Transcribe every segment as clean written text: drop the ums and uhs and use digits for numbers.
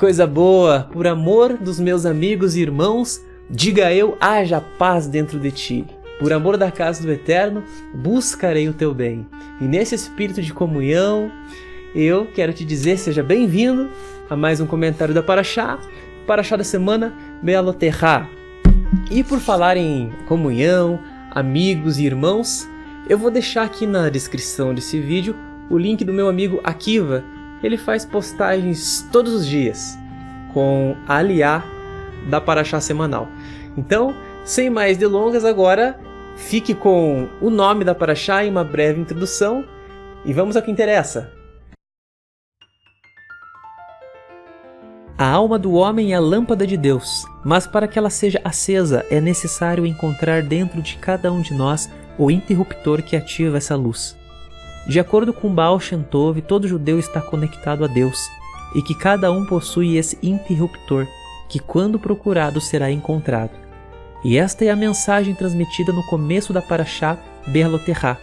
coisa boa! Por amor dos meus amigos e irmãos, diga eu, haja paz dentro de ti. Por amor da casa do Eterno, buscarei o teu bem. E nesse espírito de comunhão, eu quero te dizer, seja bem-vindo a mais um comentário da Parashá da semana, Bealoterra. E por falar em comunhão, amigos e irmãos, eu vou deixar aqui na descrição desse vídeo o link do meu amigo Akiva. Ele faz postagens todos os dias com a aliá da Parashá semanal. Então, sem mais delongas, agora fique com o nome da Parashá e uma breve introdução e vamos ao que interessa. A alma do homem é a lâmpada de Deus, mas para que ela seja acesa é necessário encontrar dentro de cada um de nós o interruptor que ativa essa luz. De acordo com Baal Shem Tov, todo judeu está conectado a Deus, e que cada um possui esse interruptor, que quando procurado será encontrado. E esta é a mensagem transmitida no começo da Parashá Bealoterra,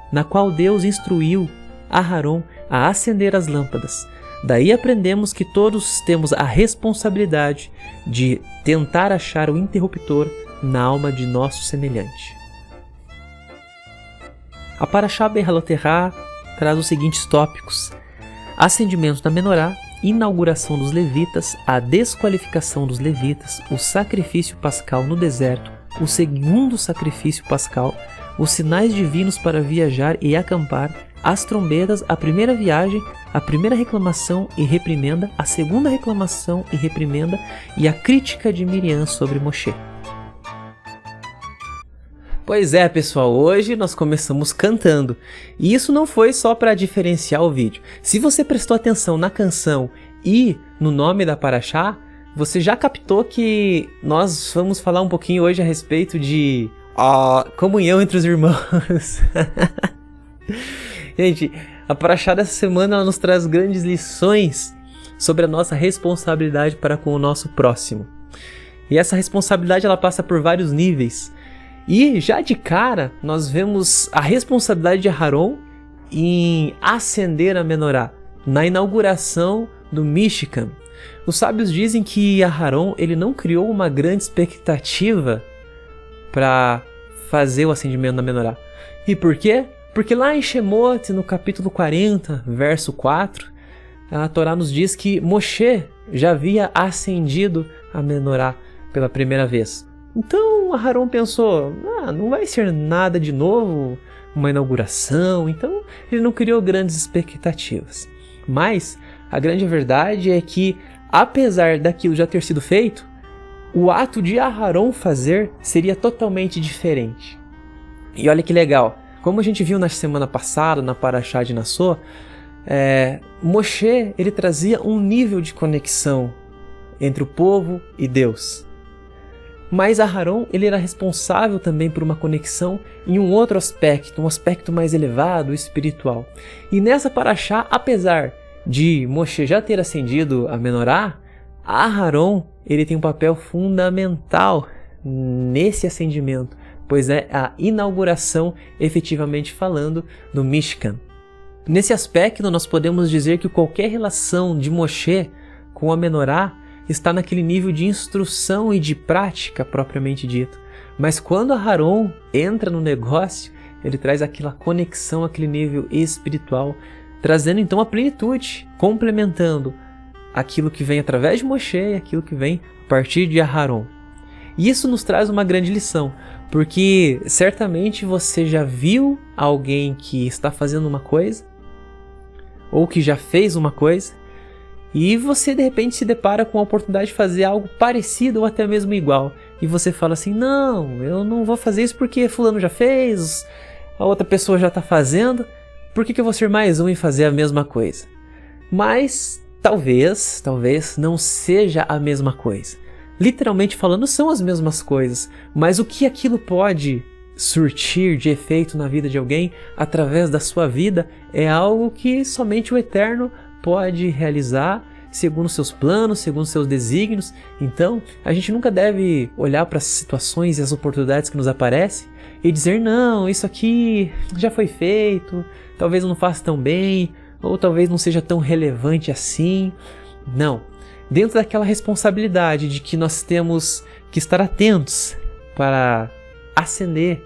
na qual Deus instruiu Aharon a acender as lâmpadas. Daí aprendemos que todos temos a responsabilidade de tentar achar o interruptor na alma de nosso semelhante. A Parashá Bealoterra traz os seguintes tópicos: acendimento da menorá, inauguração dos levitas, a desqualificação dos levitas, o sacrifício pascal no deserto, o segundo sacrifício pascal, os sinais divinos para viajar e acampar, as trombetas, a primeira viagem, a primeira reclamação e reprimenda, a segunda reclamação e reprimenda e a crítica de Miriam sobre Moshe. Pois é, pessoal, hoje nós começamos cantando, e isso não foi só para diferenciar o vídeo. Se você prestou atenção na canção e no nome da Parashá, você já captou que nós vamos falar um pouquinho hoje a respeito de comunhão entre os irmãos. Gente, a Parashá dessa semana ela nos traz grandes lições sobre a nossa responsabilidade para com o nosso próximo. E essa responsabilidade ela passa por vários níveis. E já de cara, nós vemos a responsabilidade de Aharon em acender a menorá, na inauguração do Mishkan. Os sábios dizem que Aharon ele não criou uma grande expectativa para fazer o acendimento da menorá. E por quê? Porque lá em Shemot, no capítulo 40, verso 4, a Torá nos diz que Moshe já havia acendido a menorá pela primeira vez. Então Aharon pensou, não vai ser nada de novo, uma inauguração, então ele não criou grandes expectativas. Mas a grande verdade é que, apesar daquilo já ter sido feito, o ato de Aharon fazer seria totalmente diferente. E olha que legal, como a gente viu na semana passada, na Parashá de Nassó, Moshe ele trazia um nível de conexão entre o povo e Deus. Mas Aharon ele era responsável também por uma conexão em um outro aspecto, um aspecto mais elevado, espiritual. E nessa Parashá, apesar de Moshe já ter acendido a menorá, Aharon ele tem um papel fundamental nesse acendimento, pois é a inauguração, efetivamente falando, do Mishkan. Nesse aspecto, nós podemos dizer que qualquer relação de Moshe com a menorá está naquele nível de instrução e de prática propriamente dito. Mas quando Aharon entra no negócio, ele traz aquela conexão, aquele nível espiritual, trazendo então a plenitude, complementando aquilo que vem através de Moshe e aquilo que vem a partir de Aharon. E isso nos traz uma grande lição, porque certamente você já viu alguém que está fazendo uma coisa, ou que já fez uma coisa, e você de repente se depara com a oportunidade de fazer algo parecido ou até mesmo igual. E você fala assim, não, eu não vou fazer isso porque fulano já fez, a outra pessoa já está fazendo, por que eu vou ser mais um e fazer a mesma coisa? Mas talvez não seja a mesma coisa. Literalmente falando, são as mesmas coisas, mas o que aquilo pode surtir de efeito na vida de alguém através da sua vida é algo que somente o Eterno pode realizar segundo seus planos, segundo seus desígnios. Então, a gente nunca deve olhar para as situações e as oportunidades que nos aparecem e dizer, não, isso aqui já foi feito, talvez eu não faça tão bem, ou talvez não seja tão relevante assim. Não, dentro daquela responsabilidade de que nós temos que estar atentos para acender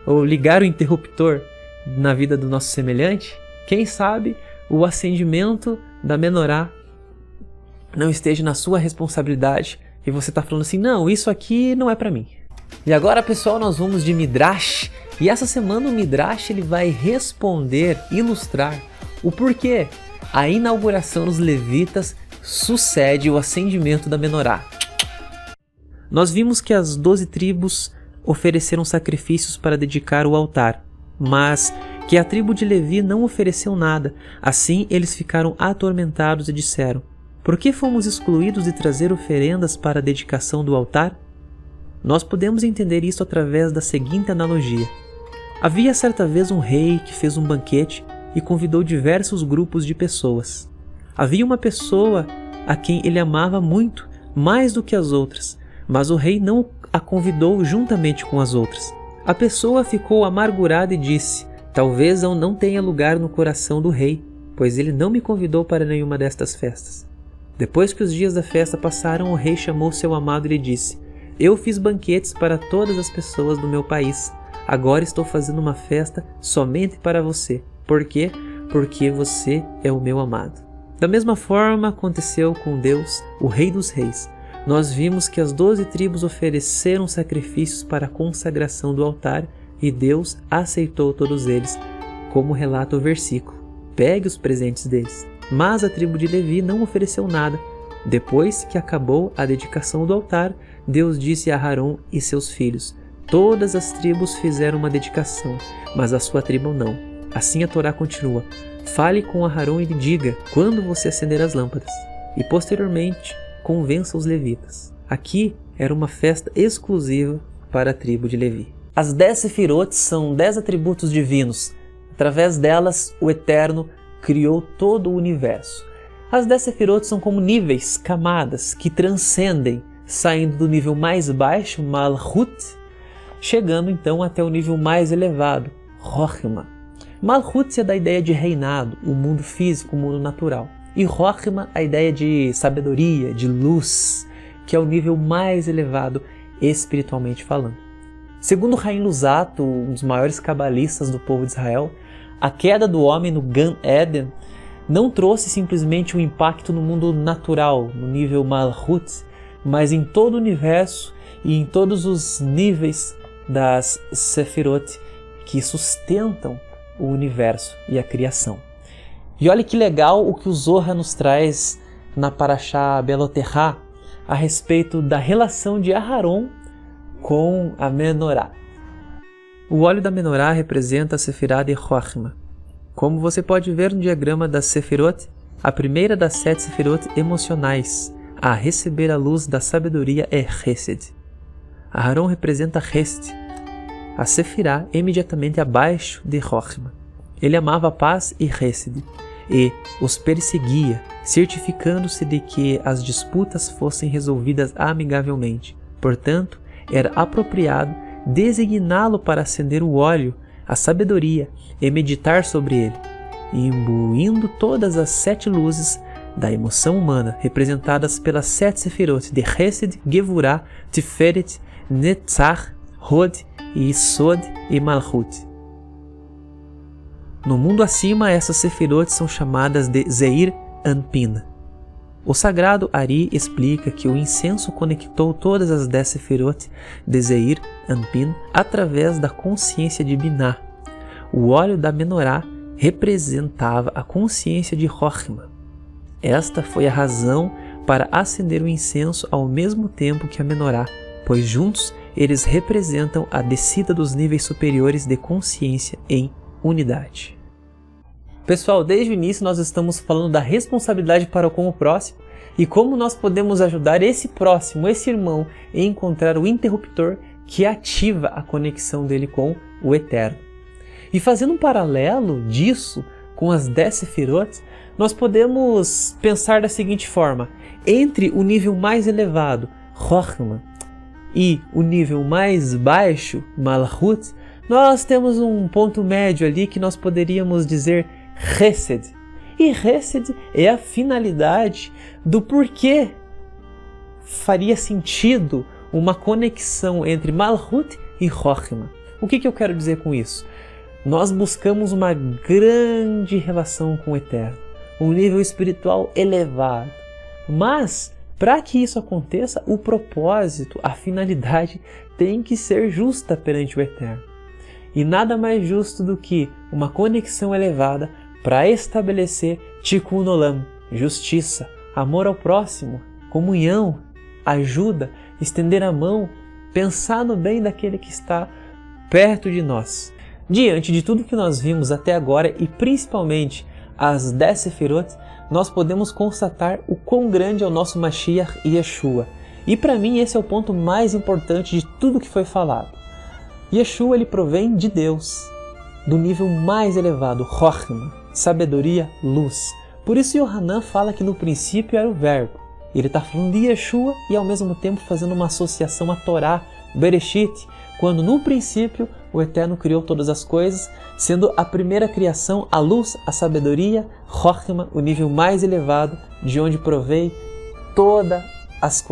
ou ligar o interruptor na vida do nosso semelhante, quem sabe o acendimento da menorá não esteja na sua responsabilidade e você está falando assim, não, isso aqui não é para mim. E agora, pessoal, nós vamos de Midrash, e essa semana o Midrash ele vai responder, ilustrar o porquê a inauguração dos levitas sucede o acendimento da menorá. Nós vimos que as 12 tribos ofereceram sacrifícios para dedicar o altar, mas que a tribo de Levi não ofereceu nada. Assim eles ficaram atormentados e disseram: por que fomos excluídos de trazer oferendas para a dedicação do altar? Nós podemos entender isso através da seguinte analogia. Havia certa vez um rei que fez um banquete e convidou diversos grupos de pessoas. Havia uma pessoa a quem ele amava muito, mais do que as outras, mas o rei não a convidou juntamente com as outras. A pessoa ficou amargurada e disse: talvez eu não tenha lugar no coração do rei, pois ele não me convidou para nenhuma destas festas. Depois que os dias da festa passaram, o rei chamou seu amado e lhe disse: eu fiz banquetes para todas as pessoas do meu país. Agora estou fazendo uma festa somente para você. Por quê? Porque você é o meu amado. Da mesma forma aconteceu com Deus, o Rei dos Reis. Nós vimos que as 12 tribos ofereceram sacrifícios para a consagração do altar e Deus aceitou todos eles, como relata o versículo. Pegue os presentes deles. Mas a tribo de Levi não ofereceu nada. Depois que acabou a dedicação do altar, Deus disse a Arão e seus filhos: todas as tribos fizeram uma dedicação, mas a sua tribo não. Assim a Torá continua: fale com Arão e lhe diga quando você acender as lâmpadas, e posteriormente convença os levitas. Aqui era uma festa exclusiva para a tribo de Levi. As 10 sefirot são 10 atributos divinos. Através delas, o Eterno criou todo o universo. As 10 sefirot são como níveis, camadas, que transcendem, saindo do nível mais baixo, Malchut, chegando então até o nível mais elevado, Rochma. Malchut é da ideia de reinado, o mundo físico, o mundo natural. E Rochma, a ideia de sabedoria, de luz, que é o nível mais elevado espiritualmente falando. Segundo Haim Luzzatto, um dos maiores cabalistas do povo de Israel, a queda do homem no Gan Eden não trouxe simplesmente um impacto no mundo natural, no nível Malchut, mas em todo o universo e em todos os níveis das Sefirot que sustentam o universo e a criação. E olha que legal o que o Zohar nos traz na Parashá Beloterá a respeito da relação de Aharon com a menorá. O óleo da menorá representa a Sefirá de Rochma. Como você pode ver no diagrama das Sefirot, a primeira das 7 Sefirot emocionais a receber a luz da sabedoria é Chesed. Aharon representa Chesed, a Sefirá imediatamente abaixo de Rochma. Ele amava a paz e Chesed, e os perseguia, certificando-se de que as disputas fossem resolvidas amigavelmente. Portanto, era apropriado designá-lo para acender o óleo, a sabedoria, e meditar sobre ele, imbuindo todas as 7 luzes da emoção humana, representadas pelas 7 sefirot de Chesed, Gevurah, Tiferet, Netzach, Hod, Yisod e Malchut. No mundo acima, essas sefirot são chamadas de Zeir Anpin. O sagrado Ari explica que o incenso conectou todas as 10 sefirot de Zeir Anpin através da consciência de Binah. O óleo da menorá representava a consciência de Rochma. Esta foi a razão para acender o incenso ao mesmo tempo que a menorá, pois juntos eles representam a descida dos níveis superiores de consciência em unidade. Pessoal, desde o início nós estamos falando da responsabilidade para com o próximo e como nós podemos ajudar esse próximo, esse irmão, a encontrar o interruptor que ativa a conexão dele com o Eterno. E fazendo um paralelo disso com as 10 sefirot, nós podemos pensar da seguinte forma: entre o nível mais elevado, Rochma, e o nível mais baixo, Malchut, nós temos um ponto médio ali que nós poderíamos dizer Chesed. E Chesed é a finalidade do porquê faria sentido uma conexão entre Malhut e Chokhmah. O que eu quero dizer com isso? Nós buscamos uma grande relação com o Eterno, um nível espiritual elevado. Mas, para que isso aconteça, o propósito, a finalidade tem que ser justa perante o Eterno. E nada mais justo do que uma conexão elevada para estabelecer Tikkun Olam, justiça, amor ao próximo, comunhão, ajuda, estender a mão, pensar no bem daquele que está perto de nós. Diante de tudo que nós vimos até agora e principalmente as 10 Sefirot, nós podemos constatar o quão grande é o nosso Mashiach Yeshua. E para mim esse é o ponto mais importante de tudo que foi falado. Yeshua ele provém de Deus, do nível mais elevado, Chokhmah, sabedoria, luz. Por isso Yohanan fala que no princípio era o verbo. Ele está falando de Yeshua e ao mesmo tempo fazendo uma associação à Torá, Bereshit, quando no princípio o Eterno criou todas as coisas, sendo a primeira criação a luz, a sabedoria, Chokhmah, o nível mais elevado, de onde provém todas as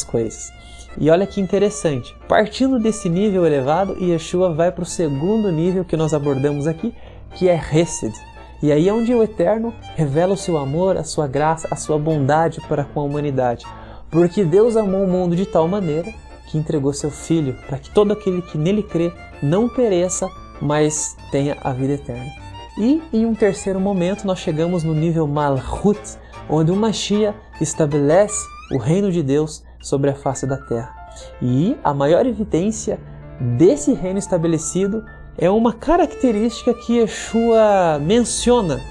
coisas. E olha que interessante, partindo desse nível elevado, Yeshua vai para o segundo nível que nós abordamos aqui, que é Hesed. E aí é onde o Eterno revela o seu amor, a sua graça, a sua bondade para com a humanidade. Porque Deus amou o mundo de tal maneira que entregou seu Filho, para que todo aquele que nele crê não pereça, mas tenha a vida eterna. E em um terceiro momento nós chegamos no nível Malhut, onde o Mashiach estabelece o reino de Deus sobre a face da terra. E a maior evidência desse reino estabelecido é uma característica que Yeshua menciona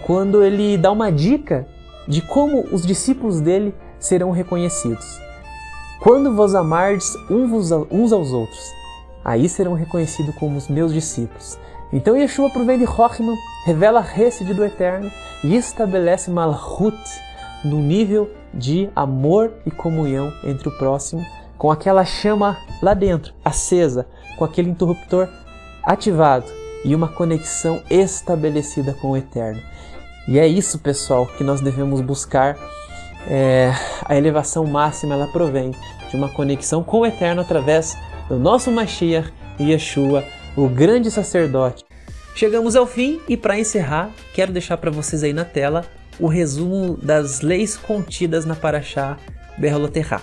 quando ele dá uma dica de como os discípulos dele serão reconhecidos. Quando vos amardes uns aos outros, aí serão reconhecidos como os meus discípulos. Então Yeshua provém de Chokhmah, revela a Hesed do Eterno e estabelece Malhut no nível de amor e comunhão entre o próximo, com aquela chama lá dentro, acesa, com aquele interruptor ativado e uma conexão estabelecida com o Eterno. E é isso, pessoal, que nós devemos buscar. A elevação máxima ela provém de uma conexão com o Eterno através do nosso Mashiach Yeshua, o grande sacerdote. Chegamos ao fim e para encerrar, quero deixar para vocês aí na tela o resumo das leis contidas na Parashá Behaloterá.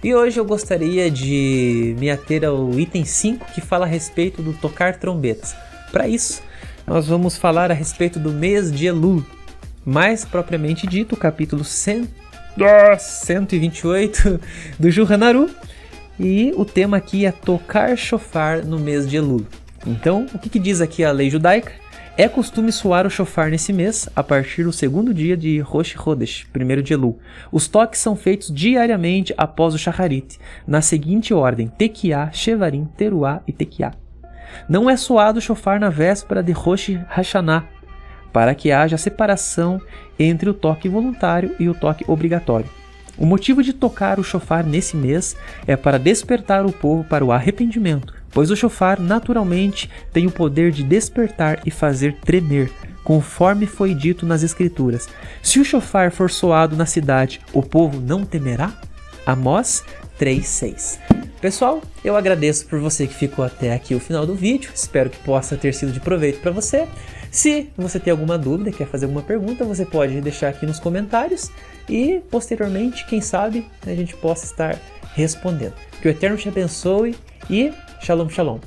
E hoje eu gostaria de me ater ao item 5 que fala a respeito do tocar trombetas. Para isso, nós vamos falar a respeito do mês de Elul, mais propriamente dito, o capítulo 128 do Shulchan Aruch, e o tema aqui é tocar shofar no mês de Elul. Então, o que diz aqui a lei judaica? É costume soar o shofar nesse mês, a partir do segundo dia de Rosh Chodesh, 1º de Elul. Os toques são feitos diariamente após o Shacharit, na seguinte ordem: Tekiá, Shevarim, Teruá e Tekiá. Não é soado o shofar na véspera de Rosh Hashanah, para que haja separação entre o toque voluntário e o toque obrigatório. O motivo de tocar o shofar nesse mês é para despertar o povo para o arrependimento, pois o shofar naturalmente tem o poder de despertar e fazer tremer, conforme foi dito nas Escrituras. Se o shofar for soado na cidade, o povo não temerá? Amós 3:6. Pessoal, eu agradeço por você que ficou até aqui o final do vídeo, espero que possa ter sido de proveito para você. Se você tem alguma dúvida, quer fazer alguma pergunta, você pode deixar aqui nos comentários e posteriormente, quem sabe, a gente possa estar respondendo. Que o Eterno te abençoe e Shalom, Shalom.